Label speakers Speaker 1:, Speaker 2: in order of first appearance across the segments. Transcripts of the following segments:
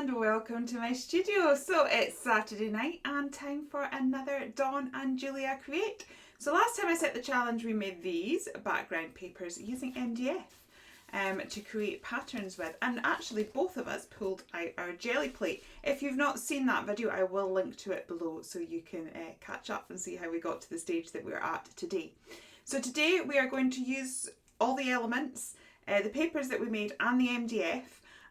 Speaker 1: and welcome to my studio. So it's Saturday night and time for another Dawn and Julia Create. So last time I set the challenge we made these background papers using MDF to create patterns with, and actually both of us pulled out our jelly plate. If you've not seen that video, I will link to it below so you can catch up and see how we got to the stage that we're at today. So today we are going to use all the elements, the papers that we made and the MDF,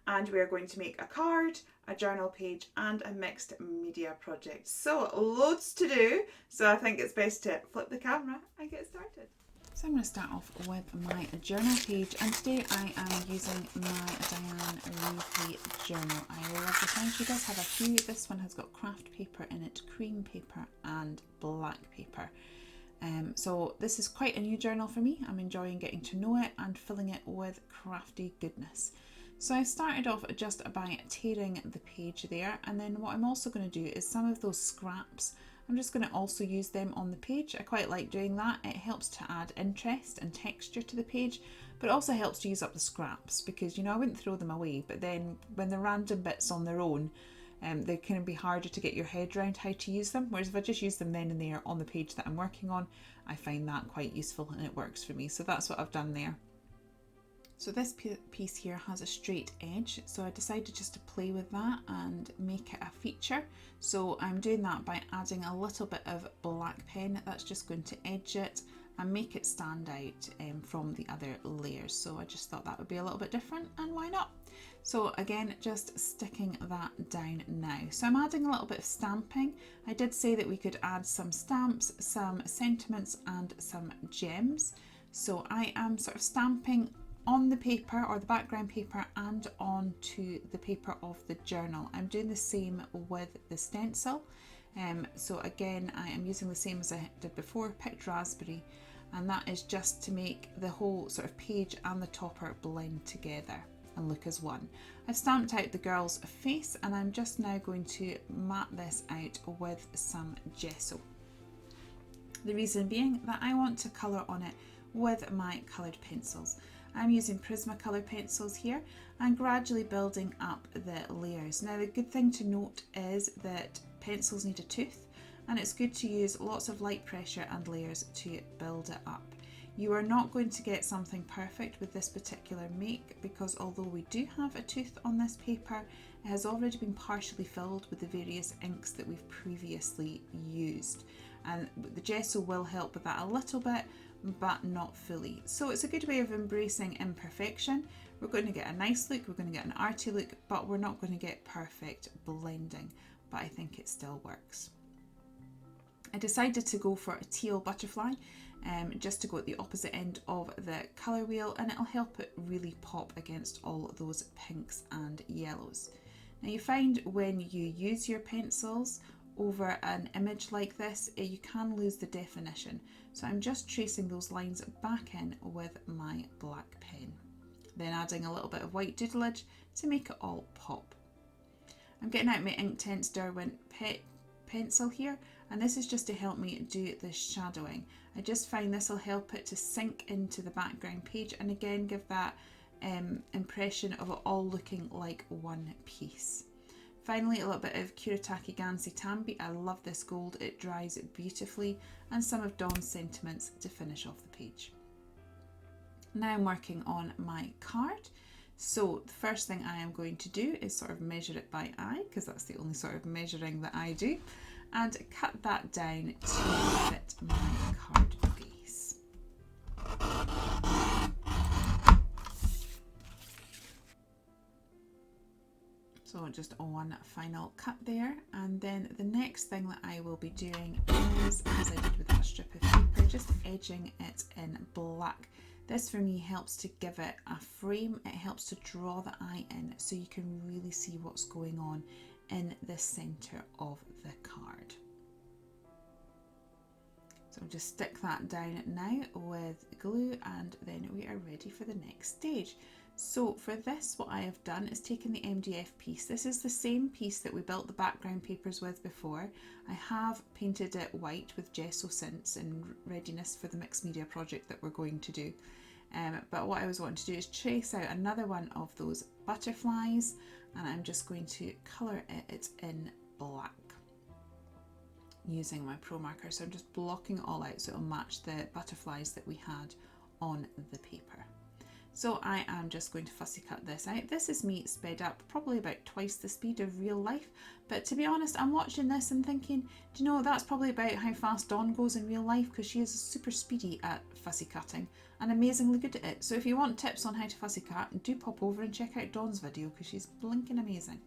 Speaker 1: and we are going to make a card, a journal page and a mixed media project. So loads to do, so I think it's best to flip the camera and get started. So I'm going to start off with my journal page, and today I am using my Diane Ruthly journal. I love this one. She does have a few. This one has got craft paper in it, cream paper and black paper. So this is quite a new journal for me. I'm enjoying getting to know it and filling it with crafty goodness. So I started off just by tearing the page there, and then what I'm also going to do is some of those scraps, I'm just going to also use them on the page. I quite like doing that. It helps to add interest and texture to the page, but it also helps to use up the scraps because, you know, I wouldn't throw them away, but then when they're random bits on their own, they can be harder to get your head around how to use them. Whereas if I just use them then and there on the page that I'm working on, I find that quite useful and it works for me. So that's what I've done there. So this piece here has a straight edge, so I decided just to play with that and make it a feature. So I'm doing that by adding a little bit of black pen. That's just going to edge it and make it stand out from the other layers. So I just thought that would be a little bit different, and why not? So again, just sticking that down now. So I'm adding a little bit of stamping. I did say that we could add some stamps, some sentiments and some gems. So I am sort of stamping on the paper or the background paper and onto the paper of the journal. I'm doing the same with the stencil. So again, I am using the same as I did before, picked raspberry, and that is just to make the whole sort of page and the topper blend together and look as one. I've stamped out the girl's face and I'm just now going to mat this out with some gesso. The reason being that I want to colour on it with my coloured pencils. I'm using Prismacolor pencils here and gradually building up the layers. Now the good thing to note is that pencils need a tooth, and it's good to use lots of light pressure and layers to build it up. You are not going to get something perfect with this particular make because although we do have a tooth on this paper, it has already been partially filled with the various inks that we've previously used. And the gesso will help with that a little bit, but not fully. So it's a good way of embracing imperfection. We're going to get a nice look, we're going to get an arty look, but we're not going to get perfect blending, but I think it still works. I decided to go for a teal butterfly just to go at the opposite end of the colour wheel, and it'll help it really pop against all those pinks and yellows. Now you find when you use your pencils over an image like this, you can lose the definition. So I'm just tracing those lines back in with my black pen, then adding a little bit of white doodleage to make it all pop. I'm getting out my Inktense Derwent pencil here, and this is just to help me do the shadowing. I just find this will help it to sink into the background page and again give that impression of it all looking like one piece. Finally, a little bit of Kuretake Gansei Tambi. I love this gold, it dries beautifully, and some of Dawn's sentiments to finish off the page. Now I'm working on my card. So the first thing I am going to do is sort of measure it by eye, because that's the only sort of measuring that I do, and cut that down to fit my card base. So just one final cut there, and then the next thing that I will be doing is, as I did with that strip of paper, just edging it in black. This for me helps to give it a frame, it helps to draw the eye in so you can really see what's going on in the centre of the card. So I'll just stick that down now with glue, and then we are ready for the next stage. So for this, what I have done is taken the MDF piece. This is the same piece that we built the background papers with before. I have painted it white with gesso since in readiness for the mixed media project that we're going to do. But what I was wanting to do is trace out another one of those butterflies and I'm just going to colour it in black using my Pro Marker. So I'm just blocking it all out so it'll match the butterflies that we had on the paper. So I am just going to fussy cut this out. This is me sped up probably about twice the speed of real life, but to be honest, I'm watching this and thinking, do you know, that's probably about how fast Dawn goes in real life, because she is super speedy at fussy cutting and amazingly good at it. So if you want tips on how to fussy cut, do pop over and check out Dawn's video, because she's blinking amazing.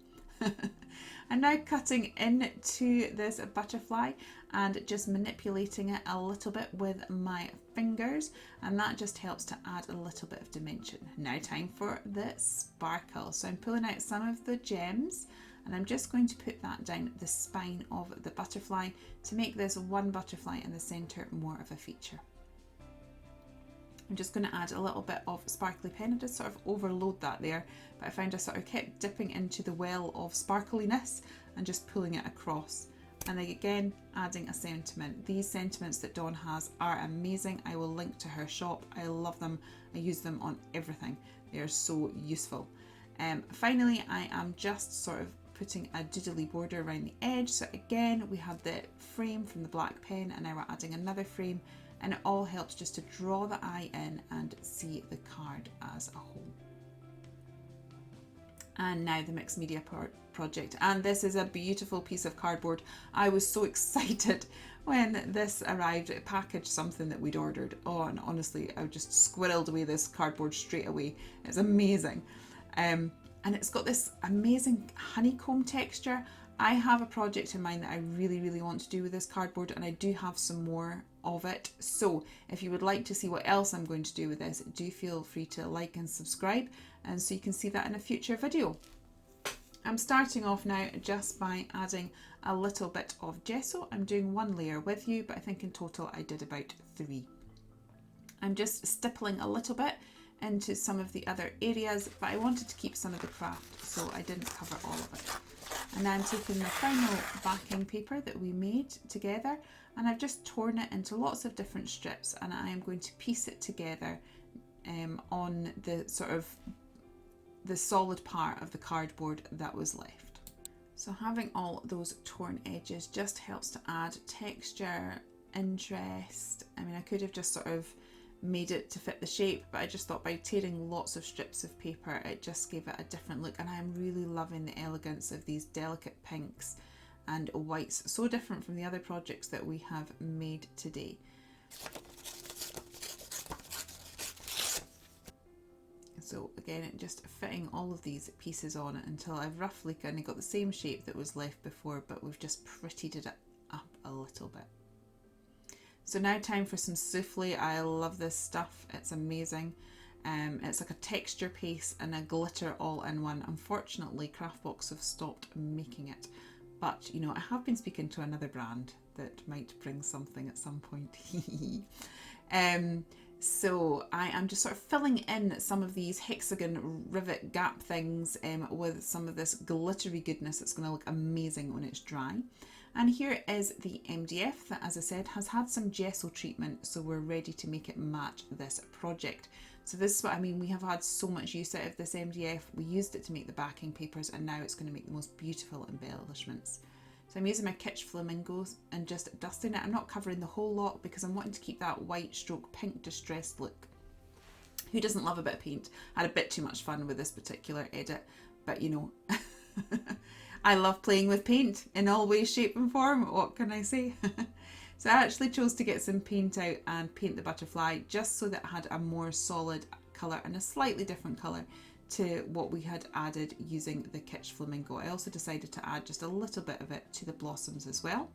Speaker 1: I'm now cutting into this butterfly and just manipulating it a little bit with my fingers, and that just helps to add a little bit of dimension. Now time for the sparkle. So I'm pulling out some of the gems and I'm just going to put that down the spine of the butterfly to make this one butterfly in the centre more of a feature. I'm just going to add a little bit of sparkly pen. I just sort of overload that there, but I found I sort of kept dipping into the well of sparkliness and just pulling it across. And again, adding a sentiment. These sentiments that Dawn has are amazing. I will link to her shop. I love them. I use them on everything. They are so useful. Finally, I am just sort of putting a doodly border around the edge. So again, we had the frame from the black pen and now we're adding another frame, and it all helps just to draw the eye in and see the card as a whole. And now the mixed media project, and this is a beautiful piece of cardboard. I was so excited when this arrived. It packaged something that we'd ordered. Oh, and honestly, I just squirreled away this cardboard straight away. It's amazing. And it's got this amazing honeycomb texture. I have a project in mind that I really want to do with this cardboard, and I do have some more of it. So if you would like to see what else I'm going to do with this, do feel free to like and subscribe, and so you can see that in a future video. I'm starting off now just by adding a little bit of gesso. I'm doing one layer with you, but I think in total I did about 3. I'm just stippling a little bit into some of the other areas, but I wanted to keep some of the craft, so I didn't cover all of it. And now I'm taking the final backing paper that we made together, and I've just torn it into lots of different strips, and I am going to piece it together on the sort of the solid part of the cardboard that was left. So having all those torn edges just helps to add texture, interest. I mean, I could have just sort of made it to fit the shape, but I just thought by tearing lots of strips of paper, it just gave it a different look. And I'm really loving the elegance of these delicate pinks and whites, so different from the other projects that we have made today. So again, just fitting all of these pieces on until I've roughly kind of got the same shape that was left before, but we've just prettied it up a little bit. So now time for some souffle. I love this stuff, it's amazing. It's like a texture paste and a glitter all in one. Unfortunately, Craftbox have stopped making it, but you know, I have been speaking to another brand that might bring something at some point. So I am just sort of filling in some of these hexagon rivet gap things with some of this glittery goodness. It's going to look amazing when it's dry. And here is the MDF that, as I said, has had some gesso treatment, so we're ready to make it match this project. So this is what I mean, we have had so much use out of this MDF. We used it to make the backing papers, and now it's going to make the most beautiful embellishments. So I'm using my Kitsch Flamingos and just dusting it. I'm not covering the whole lot because I'm wanting to keep that white stroke pink distressed look. Who doesn't love a bit of paint? I had a bit too much fun with this particular edit, but you know, I love playing with paint in all ways, shape and form. What can I say? So I actually chose to get some paint out and paint the butterfly just so that it had a more solid colour and a slightly different colour to what we had added using the Kitsch Flamingo. I also decided to add just a little bit of it to the blossoms as well.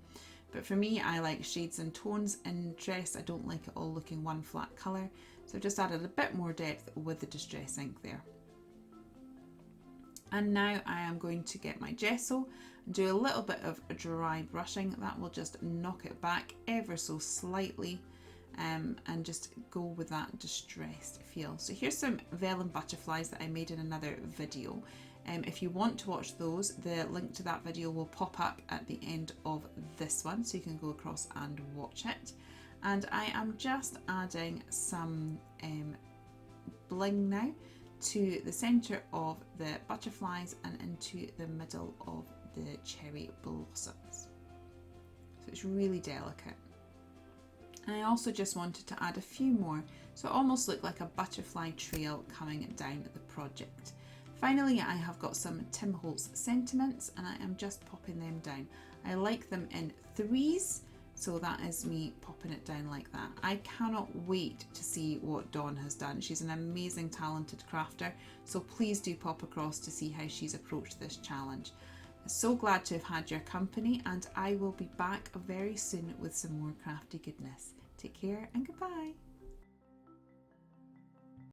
Speaker 1: But for me, I like shades and tones in dress. I don't like it all looking one flat colour. So I've just added a bit more depth with the Distress ink there. And now I am going to get my gesso and do a little bit of dry brushing. That will just knock it back ever so slightly. And just go with that distressed feel. So here's some vellum butterflies that I made in another video. If you want to watch those, the link to that video will pop up at the end of this one, so you can go across and watch it. And I am just adding some bling now to the centre of the butterflies and into the middle of the cherry blossoms. So it's really delicate. And I also just wanted to add a few more, so it almost looked like a butterfly trail coming down the project. Finally, I have got some Tim Holtz sentiments and I am just popping them down. I like them in threes, so that is me popping it down like that. I cannot wait to see what Dawn has done. She's an amazing, talented crafter, so please do pop across to see how she's approached this challenge. So glad to have had your company, and I will be back very soon with some more crafty goodness. Take care and goodbye.